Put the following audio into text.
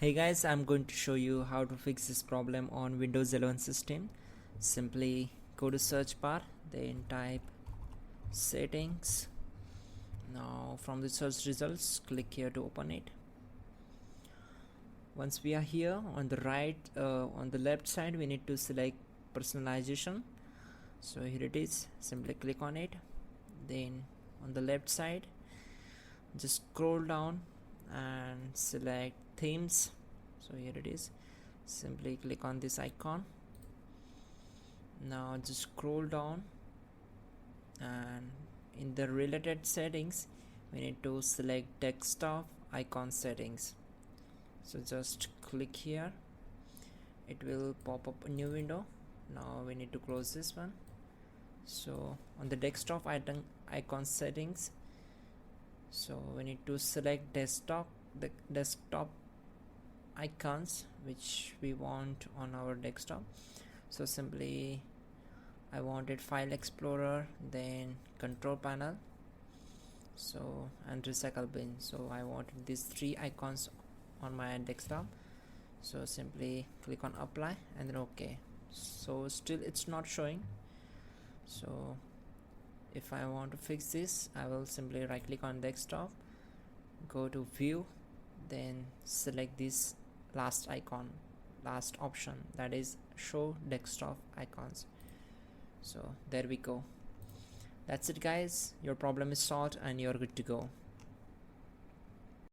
Hey guys, I'm going to show you how to fix this problem on Windows 11 system. Simply go to search bar, then type settings. Now from the search results, click here to open it. Once we are here on the left side, we need to select personalization. So here it is, simply click on it. Then on the left side, just scroll down and select themes. So here it is, simply click on this icon. Now just scroll down, and in the related settings we need to select desktop icon settings. So just click here, it will pop up a new window. Now we need to close this one. So on the desktop icon settings, so we need to select the desktop icons which we want on our desktop. So simply I wanted file explorer, then control panel, so and recycle bin. So I wanted these three icons on my desktop. So simply click on apply and then OK. So still it's not showing. So if I want to fix this, I will simply right click on desktop, go to view, then select this last option, that is show desktop icons. So there we go. That's it guys, your problem is solved and you're good to go.